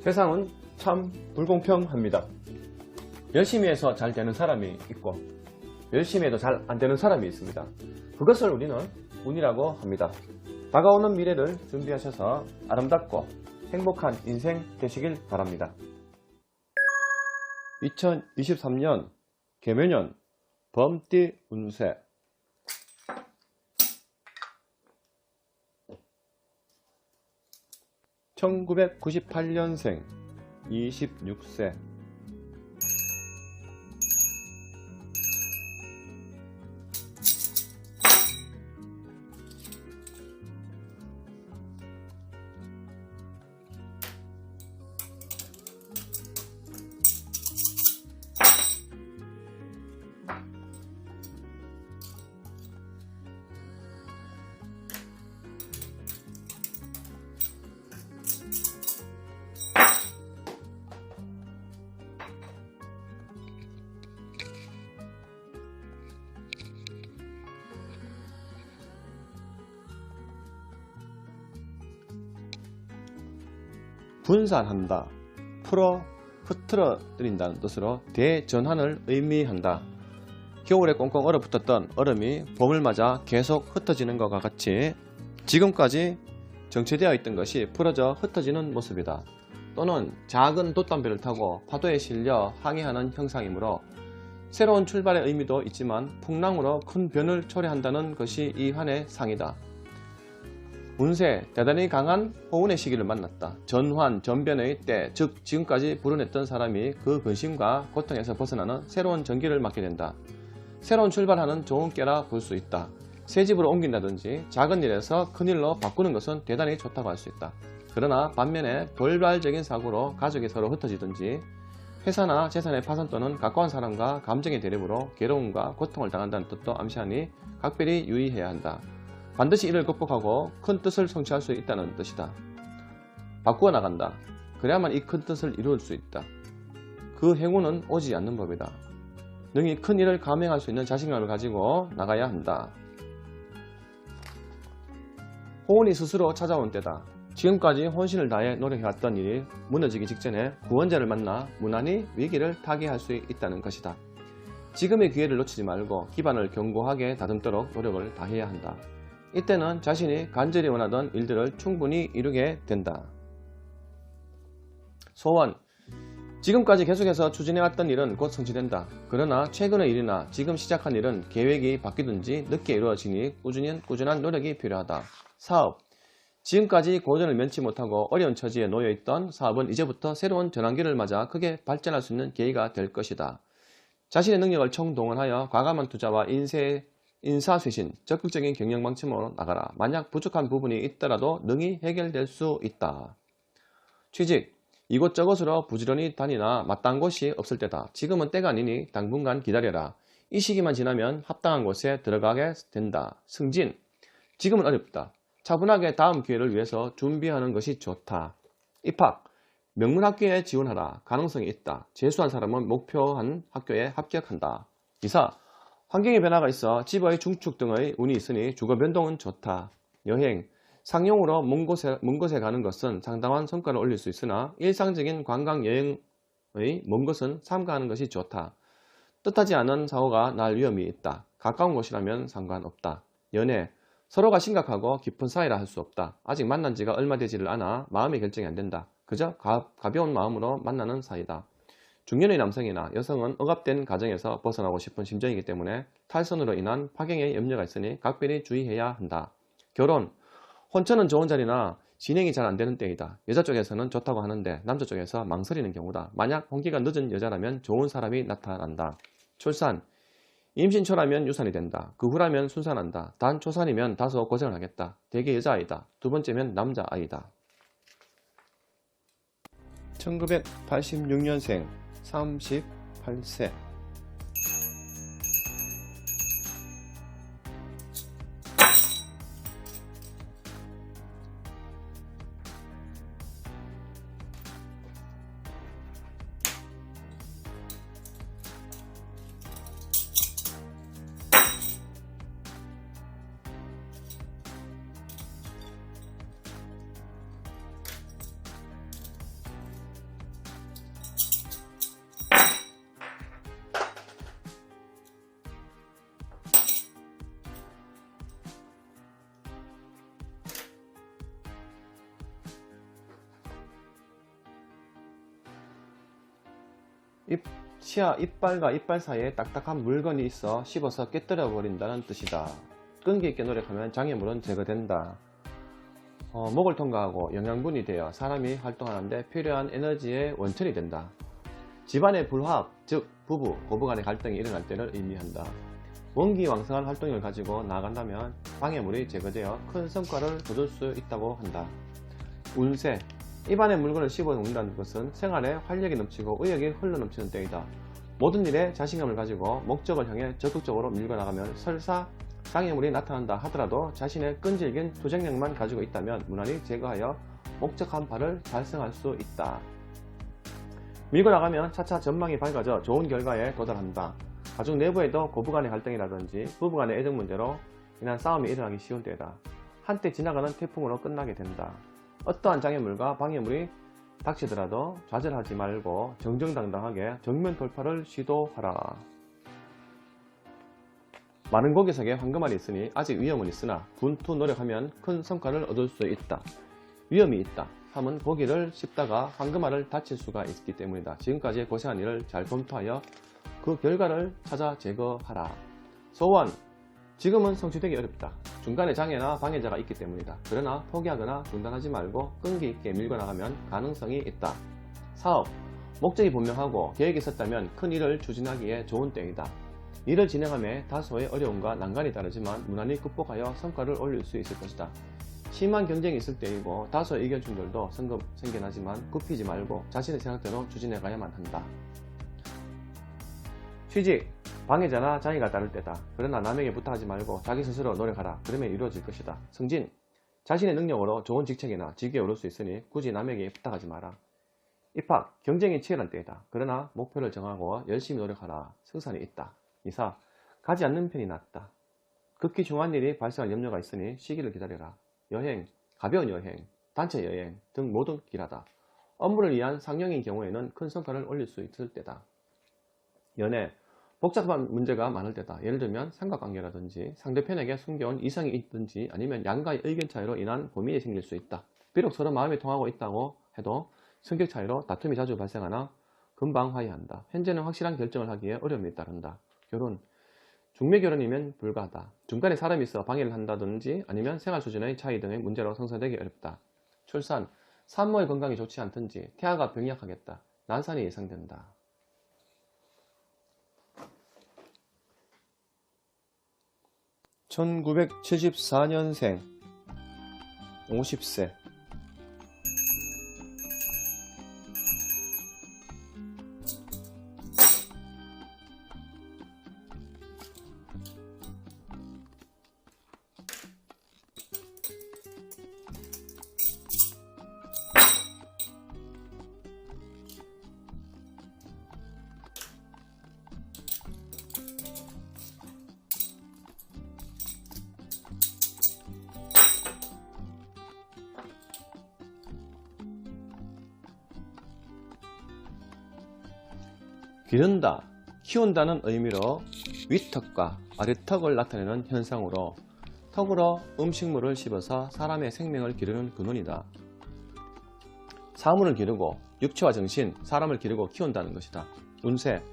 세상은 참 불공평합니다. 열심히 해서 잘 되는 사람이 있고 열심히 해도 잘 안 되는 사람이 있습니다. 그것을 우리는 운이라고 합니다. 다가오는 미래를 준비하셔서 아름답고 행복한 인생 되시길 바랍니다. 2023년 개묘년 범띠 운세. 1998년생 26세. 분산한다, 흐트러뜨린다는 뜻으로 대전환을 의미한다. 겨울에 꽁꽁 얼어붙었던 얼음이 봄을 맞아 계속 흩어지는 것과 같이 지금까지 정체되어 있던 것이 풀어져 흩어지는 모습이다. 또는 작은 돛담배를 타고 파도에 실려 항해하는 형상이므로 새로운 출발의 의미도 있지만 풍랑으로 큰 변을 초래한다는 것이 이 한의 상이다. 운세, 대단히 강한 호운의 시기를 만났다. 전환, 전변의 때, 즉 지금까지 불어냈던 사람이 그 근심과 고통에서 벗어나는 새로운 전기를 맞게 된다. 새로운 출발하는 좋은 깨라 볼 수 있다. 새 집으로 옮긴다든지 작은 일에서 큰 일로 바꾸는 것은 대단히 좋다고 할 수 있다. 그러나 반면에 돌발적인 사고로 가족이 서로 흩어지든지 회사나 재산의 파산 또는 가까운 사람과 감정의 대립으로 괴로움과 고통을 당한다는 뜻도 암시하니 각별히 유의해야 한다. 반드시 이를 극복하고 큰 뜻을 성취할 수 있다는 뜻이다. 바꾸어 나간다. 그래야만 이 큰 뜻을 이룰 수 있다. 그 행운은 오지 않는 법이다. 능히 큰 일을 감행할 수 있는 자신감을 가지고 나가야 한다. 호운이 스스로 찾아온 때다. 지금까지 혼신을 다해 노력해왔던 일이 무너지기 직전에 구원자를 만나 무난히 위기를 타개할 수 있다는 것이다. 지금의 기회를 놓치지 말고 기반을 견고하게 다듬도록 노력을 다해야 한다. 이때는 자신이 간절히 원하던 일들을 충분히 이루게 된다. 소원. 지금까지 계속해서 추진해왔던 일은 곧 성취된다. 그러나 최근의 일이나 지금 시작한 일은 계획이 바뀌든지 늦게 이루어지니 꾸준한 노력이 필요하다. 사업. 지금까지 고전을 면치 못하고 어려운 처지에 놓여있던 사업은 이제부터 새로운 전환기를 맞아 크게 발전할 수 있는 계기가 될 것이다. 자신의 능력을 총동원하여 과감한 투자와 인사쇄신, 적극적인 경영 방침으로 나가라. 만약 부족한 부분이 있더라도 능히 해결될 수 있다. 취직. 이곳저곳으로 부지런히 다니나 마땅한 곳이 없을 때다. 지금은 때가 아니니 당분간 기다려라. 이 시기만 지나면 합당한 곳에 들어가게 된다. 승진. 지금은 어렵다. 차분하게 다음 기회를 위해서 준비하는 것이 좋다. 입학. 명문학교에 지원하라. 가능성이 있다. 재수한 사람은 목표한 학교에 합격한다. 이사. 환경의 변화가 있어 집의 중축 등의 운이 있으니 주거 변동은 좋다. 여행. 상용으로 먼 곳에 가는 것은 상당한 성과를 올릴 수 있으나 일상적인 관광 여행의 먼 것은 삼가하는 것이 좋다. 뜻하지 않은 사고가 날 위험이 있다. 가까운 곳이라면 상관없다. 연애. 서로가 심각하고 깊은 사이라 할 수 없다. 아직 만난 지가 얼마 되지를 않아 마음의 결정이 안 된다. 그저 가벼운 마음으로 만나는 사이다. 중년의 남성이나 여성은 억압된 가정에서 벗어나고 싶은 심정이기 때문에 탈선으로 인한 파경의 염려가 있으니 각별히 주의해야 한다. 결혼. 혼처는 좋은 자리나 진행이 잘 안되는 때이다. 여자 쪽에서는 좋다고 하는데 남자 쪽에서 망설이는 경우다. 만약 혼기가 늦은 여자라면 좋은 사람이 나타난다. 출산. 임신초라면 유산이 된다. 그 후라면 순산한다. 단 초산이면 다소 고생을 하겠다. 대개 여자아이다. 두 번째면 남자아이다. 1986년생 38세. 치아 이빨과 이빨 사이에 딱딱한 물건이 있어 씹어서 깨뜨려 버린다는 뜻이다. 끈기 있게 노력하면 장애물은 제거된다. 목을 통과하고 영양분이 되어 사람이 활동하는데 필요한 에너지의 원천이 된다. 집안의 불화합, 즉 부부, 고부 간의 갈등이 일어날 때를 의미한다. 원기왕성한 활동력을 가지고 나아간다면 방해물이 제거되어 큰 성과를 거둘 수 있다고 한다. 운세, 입안의 물건을 씹어 먹는다는 것은 생활에 활력이 넘치고 의욕이 흘러넘치는 때이다. 모든 일에 자신감을 가지고 목적을 향해 적극적으로 밀고 나가면 설사 장애물이 나타난다 하더라도 자신의 끈질긴 투쟁력만 가지고 있다면 무난히 제거하여 목적한 바를 달성할 수 있다. 밀고 나가면 차차 전망이 밝아져 좋은 결과에 도달한다. 가족 내부에도 고부간의 갈등이라든지 부부간의 애정 문제로 인한 싸움이 일어나기 쉬운 때다. 한때 지나가는 태풍으로 끝나게 된다. 어떠한 장애물과 방해물이 닥치더라도 좌절하지 말고 정정당당하게 정면 돌파를 시도하라. 많은 고개석에 황금알이 있으니 아직 위험은 있으나 분투 노력하면 큰 성과를 얻을 수 있다. 위험이 있다 함은 고기를 씹다가 황금알을 다칠 수가 있기 때문이다. 지금까지 고생한 일을 잘 검토하여 그 결과를 찾아 제거하라. 소원, 지금은 성취되기 어렵다. 중간에 장애나 방해자가 있기 때문이다. 그러나 포기하거나 중단하지 말고 끈기 있게 밀고 나가면 가능성이 있다. 사업, 목적이 분명하고 계획이 있었다면 큰 일을 추진하기에 좋은 때이다. 일을 진행함에 다소의 어려움과 난관이 따르지만 무난히 극복하여 성과를 올릴 수 있을 것이다. 심한 경쟁이 있을 때이고 다소 의견 충돌도 생겨나지만 굽히지 말고 자신의 생각대로 추진해가야만 한다. 취직, 방해자나 장애가 따를 때다. 그러나 남에게 부탁하지 말고 자기 스스로 노력하라. 그러면 이루어질 것이다. 승진, 자신의 능력으로 좋은 직책이나 직위에 오를 수 있으니 굳이 남에게 부탁하지 마라. 입학, 경쟁이 치열한 때이다. 그러나 목표를 정하고 열심히 노력하라. 승산이 있다. 이사, 가지 않는 편이 낫다. 극히 중요한 일이 발생할 염려가 있으니 시기를 기다려라. 여행, 가벼운 여행, 단체 여행 등 모두 길하다. 업무를 위한 상영인 경우에는 큰 성과를 올릴 수 있을 때다. 연애, 복잡한 문제가 많을 때다. 예를 들면 삼각관계라든지 상대편에게 숨겨온 이성이 있든지 아니면 양가의 의견 차이로 인한 고민이 생길 수 있다. 비록 서로 마음이 통하고 있다고 해도 성격 차이로 다툼이 자주 발생하나 금방 화해한다. 현재는 확실한 결정을 하기에 어려움이 따른다. 결혼, 중매결혼이면 불가하다. 중간에 사람이 있어 방해를 한다든지 아니면 생활 수준의 차이 등의 문제로 성사되기 어렵다. 출산, 산모의 건강이 좋지 않든지 태아가 병약하겠다. 난산이 예상된다. 1974년생 50세 기른다, 키운다는 의미로 윗턱과 아래턱을 나타내는 현상으로 턱으로 음식물을 씹어서 사람의 생명을 기르는 근원이다. 사물을 기르고 육체와 정신, 사람을 기르고 키운다는 것이다. 운세,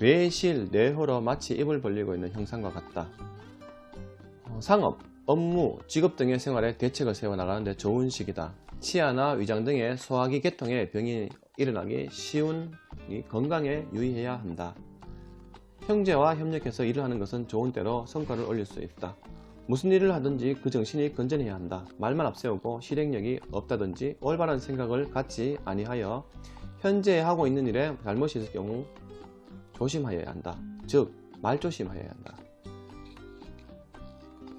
외실, 내호로 마치 입을 벌리고 있는 형상과 같다. 상업, 업무, 직업 등의 생활에 대책을 세워나가는 데 좋은 시기다. 치아나 위장 등의 소화기 계통에 병이 일어나기 쉬운 건강에 유의해야 한다. 형제와 협력해서 일을 하는 것은 좋은 때로 성과를 올릴 수 있다. 무슨 일을 하든지 그 정신이 건전해야 한다. 말만 앞세우고 실행력이 없다든지 올바른 생각을 갖지 아니하여 현재 하고 있는 일에 잘못이 있을 경우 조심하여야 한다. 즉 말조심하여야 한다.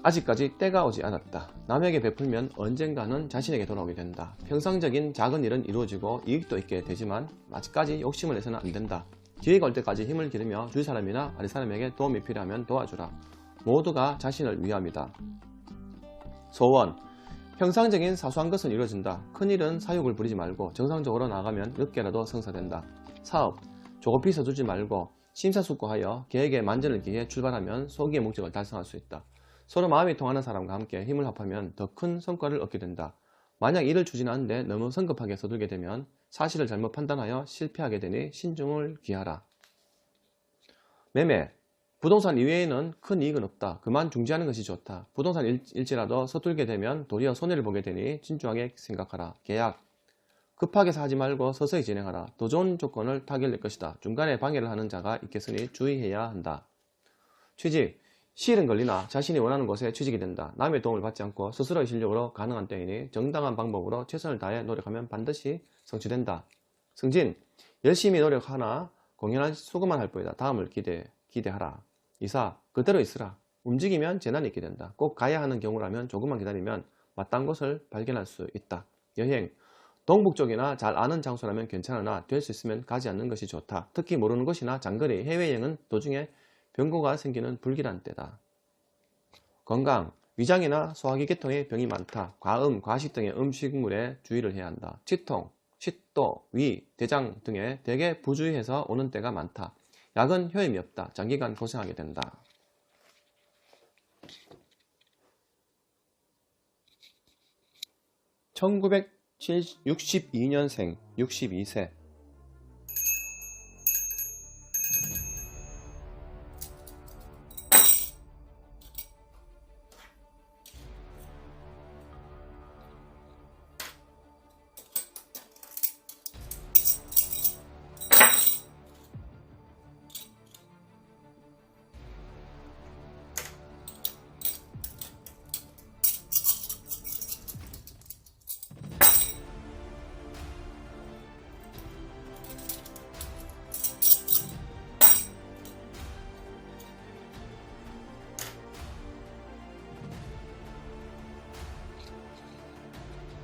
아직까지 때가 오지 않았다. 남에게 베풀면 언젠가는 자신에게 돌아오게 된다. 평상적인 작은 일은 이루어지고 이익도 있게 되지만 아직까지 욕심을 내서는 안 된다. 기회가 올 때까지 힘을 기르며 주위 사람이나 아래 사람에게 도움이 필요하면 도와주라. 모두가 자신을 위함이다. 소원, 평상적인 사소한 것은 이루어진다. 큰일은 사욕을 부리지 말고 정상적으로 나가면 늦게라도 성사된다. 사업, 조급히 서두르지 말고 심사숙고하여 계획에 만전을 기해 출발하면 소기의 목적을 달성할 수 있다. 서로 마음이 통하는 사람과 함께 힘을 합하면 더 큰 성과를 얻게 된다. 만약 일을 추진하는데 너무 성급하게 서두르게 되면 사실을 잘못 판단하여 실패하게 되니 신중을 기하라. 매매. 부동산 이외에는 큰 이익은 없다. 그만 중지하는 것이 좋다. 부동산 일지라도 서툴게 되면 도리어 손해를 보게 되니 신중하게 생각하라. 계약. 급하게 사지 말고 서서히 진행하라. 더 좋은 조건을 타결될 것이다. 중간에 방해를 하는 자가 있겠으니 주의해야 한다. 취직. 시일은 걸리나 자신이 원하는 곳에 취직이 된다. 남의 도움을 받지 않고 스스로의 실력으로 가능한 때이니 정당한 방법으로 최선을 다해 노력하면 반드시 성취된다. 승진. 열심히 노력하나 공연한 수고만 할 뿐이다. 다음을 기대하라. 이사. 그대로 있으라. 움직이면 재난이 있게 된다. 꼭 가야 하는 경우라면 조금만 기다리면 마땅한 곳을 발견할 수 있다. 여행. 동북 쪽이나 잘 아는 장소라면 괜찮으나 될 수 있으면 가지 않는 것이 좋다. 특히 모르는 곳이나 장거리 해외여행은 도중에 병고가 생기는 불길한 때다. 건강. 위장이나 소화기 계통의 병이 많다. 과음, 과식 등의 음식물에 주의를 해야 한다. 치통, 식도, 위, 대장 등에 대개 부주의해서 오는 때가 많다. 약은 효임이 없다. 장기간 고생하게 된다. (1962년생) 62세.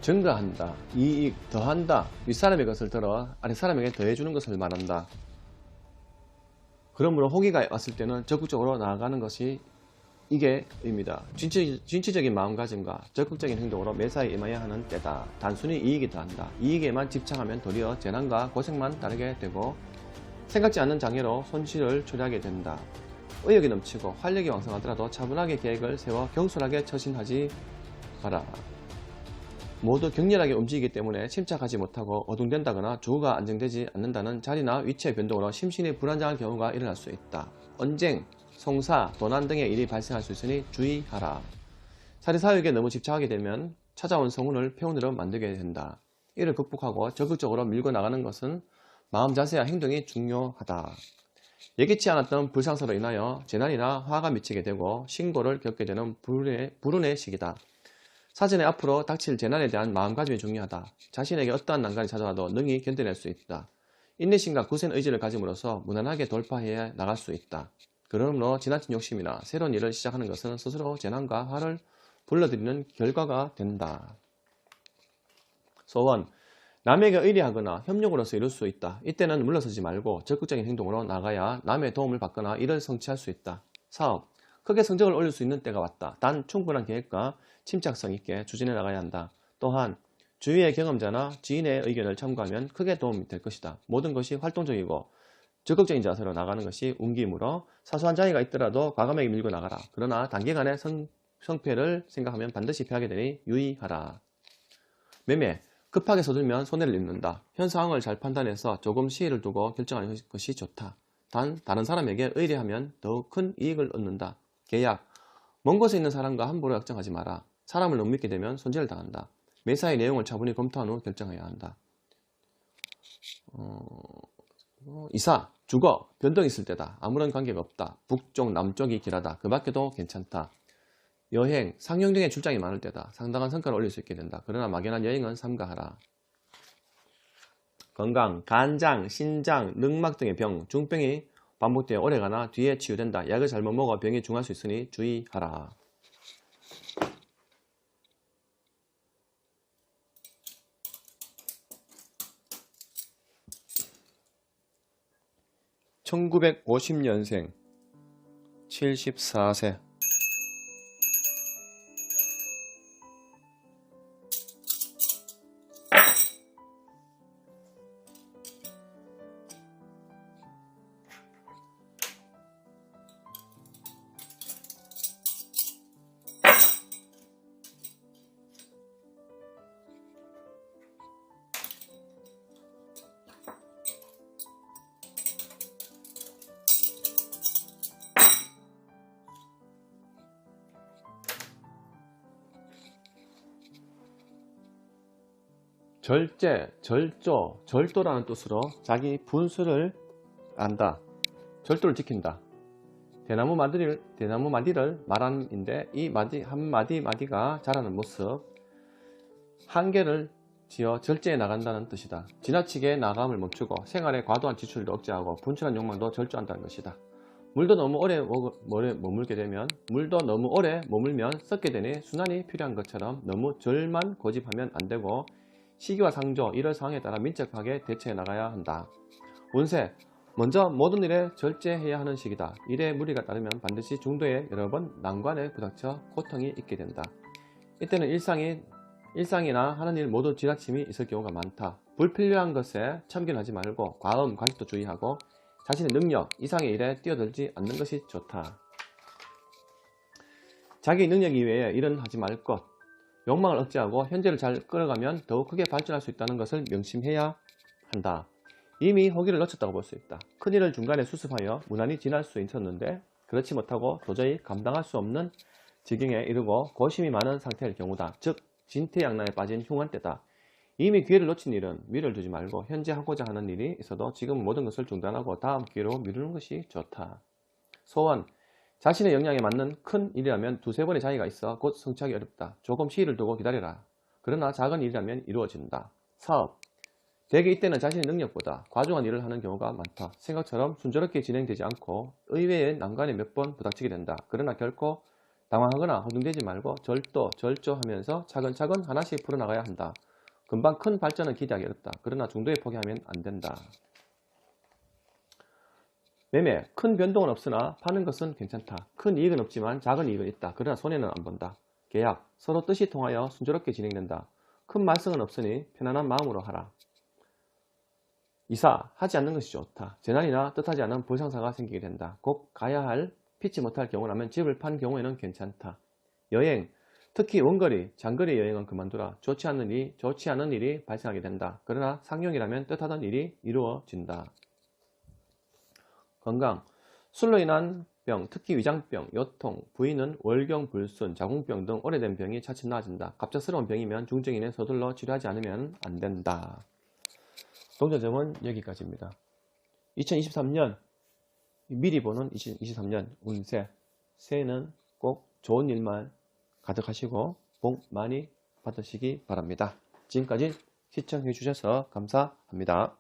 증가한다. 이익 더한다. 윗사람의 것을 들어 아랫사람에게 더해주는 것을 말한다. 그러므로 호기가 왔을 때는 적극적으로 나아가는 것이 이게 의미다. 진취적인 마음가짐과 적극적인 행동으로 매사에 임해야 하는 때다. 단순히 이익이 더한다. 이익에만 집착하면 도리어 재난과 고생만 따르게 되고 생각지 않는 장애로 손실을 초래하게 된다. 의욕이 넘치고 활력이 왕성하더라도 차분하게 계획을 세워 경솔하게 처신하지 마라. 모두 격렬하게 움직이기 때문에 침착하지 못하고 어둥된다거나 조우가 안정되지 않는다는 자리나 위치의 변동으로 심신이 불안정할 경우가 일어날 수 있다. 언쟁, 송사, 도난 등의 일이 발생할 수 있으니 주의하라. 사리사욕에 너무 집착하게 되면 찾아온 성운을 폐운으로 만들게 된다. 이를 극복하고 적극적으로 밀고 나가는 것은 마음 자세와 행동이 중요하다. 예기치 않았던 불상사로 인하여 재난이나 화가 미치게 되고 신고를 겪게 되는 불운의 시기다. 사전에 앞으로 닥칠 재난에 대한 마음가짐이 중요하다. 자신에게 어떠한 난관이 찾아와도 능히 견뎌낼 수 있다. 인내심과 굳센 의지를 가짐으로써 무난하게 돌파해 나갈 수 있다. 그러므로 지나친 욕심이나 새로운 일을 시작하는 것은 스스로 재난과 화를 불러들이는 결과가 된다. 소원. 남에게 의리하거나 협력으로서 이룰 수 있다. 이때는 물러서지 말고 적극적인 행동으로 나가야 남의 도움을 받거나 일을 성취할 수 있다. 사업. 크게 성적을 올릴 수 있는 때가 왔다. 단 충분한 계획과 침착성 있게 추진해 나가야 한다. 또한 주위의 경험자나 지인의 의견을 참고하면 크게 도움이 될 것이다. 모든 것이 활동적이고 적극적인 자세로 나가는 것이 운기이므로 사소한 장애가 있더라도 과감하게 밀고 나가라. 그러나 단기간의 성패를 생각하면 반드시 피하게 되니 유의하라. 매매. 급하게 서둘면 손해를 입는다. 현 상황을 잘 판단해서 조금 시일을 두고 결정하는 것이 좋다. 단 다른 사람에게 의뢰하면 더욱 큰 이익을 얻는다. 계약. 먼 곳에 있는 사람과 함부로 약정하지 마라. 사람을 너무 믿게 되면 손재를 당한다. 매사의 내용을 차분히 검토한 후 결정해야 한다. 이사, 주거, 변동이 있을 때다. 아무런 관계가 없다. 북쪽, 남쪽이 길하다. 그 밖에도 괜찮다. 여행, 상영 등의 출장이 많을 때다. 상당한 성과를 올릴 수 있게 된다. 그러나 막연한 여행은 삼가하라. 건강, 간장, 신장, 늑막 등의 병, 중병이 반복되어 오래가나 뒤에 치유된다. 약을 잘못 먹어 병이 중할 수 있으니 주의하라. (1950년생) 74세. 절제, 절조, 절도라는 뜻으로 자기 분수를 안다. 절도를 지킨다. 대나무 마디를 말함인데 이 마디 한마디마디가 자라는 모습, 한계를 지어 절제해 나간다는 뜻이다. 지나치게 나감을 멈추고 생활에 과도한 지출도 억제하고 분출한 욕망도 절조한다는 것이다. 물도 너무 오래 머물면 썩게 되니 순환이 필요한 것처럼 너무 절만 고집하면 안되고 시기와 상조, 이럴 상황에 따라 민첩하게 대처해 나가야 한다. 운세, 먼저 모든 일에 절제해야 하는 시기다. 일에 무리가 따르면 반드시 중도에 여러 번 난관에 부닥쳐 고통이 있게 된다. 이때는 일상이나 하는 일 모두 지나침이 있을 경우가 많다. 불필요한 것에 참견하지 말고 과음, 과식도 주의하고 자신의 능력 이상의 일에 뛰어들지 않는 것이 좋다. 자기 능력 이외에 일은 하지 말 것. 욕망을 억제하고 현재를 잘 끌어가면 더욱 크게 발전할 수 있다는 것을 명심해야 한다. 이미 호기를 놓쳤다고 볼 수 있다. 큰일을 중간에 수습하여 무난히 지날 수 있었는데 그렇지 못하고 도저히 감당할 수 없는 지경에 이르고 고심이 많은 상태일 경우다. 즉 진퇴양난에 빠진 흉한 때다. 이미 기회를 놓친 일은 미래를 두지 말고 현재 하고자 하는 일이 있어도 지금 모든 것을 중단하고 다음 기회로 미루는 것이 좋다. 소원, 자신의 역량에 맞는 큰 일이라면 두세 번의 자기가 있어 곧 성취하기 어렵다. 조금 시일을 두고 기다려라. 그러나 작은 일이라면 이루어진다. 사업, 대개 이때는 자신의 능력보다 과중한 일을 하는 경우가 많다. 생각처럼 순조롭게 진행되지 않고 의외의 난관에 몇 번 부닥치게 된다. 그러나 결코 당황하거나 허둥대지 말고 절조하면서 차근차근 하나씩 풀어나가야 한다. 금방 큰 발전을 기대하기 어렵다. 그러나 중도에 포기하면 안 된다. 매매, 큰 변동은 없으나 파는 것은 괜찮다. 큰 이익은 없지만 작은 이익은 있다. 그러나 손해는 안 본다. 계약, 서로 뜻이 통하여 순조롭게 진행된다. 큰 말썽은 없으니 편안한 마음으로 하라. 이사, 하지 않는 것이 좋다. 재난이나 뜻하지 않은 불상사가 생기게 된다. 꼭 가야 할, 피치 못할 경우라면 집을 판 경우에는 괜찮다. 여행, 특히 원거리, 장거리 여행은 그만두라. 좋지 않은 일이 발생하게 된다. 그러나 상용이라면 뜻하던 일이 이루어진다. 건강, 술로 인한 병, 특히 위장병, 요통, 부인은 월경, 불순, 자궁병 등 오래된 병이 차츰 나아진다. 갑작스러운 병이면 중증인에 서둘러 치료하지 않으면 안 된다. 동전점은 여기까지입니다. 2023년 미리 보는 2023년 운세, 새해는 꼭 좋은 일만 가득하시고 복 많이 받으시기 바랍니다. 지금까지 시청해 주셔서 감사합니다.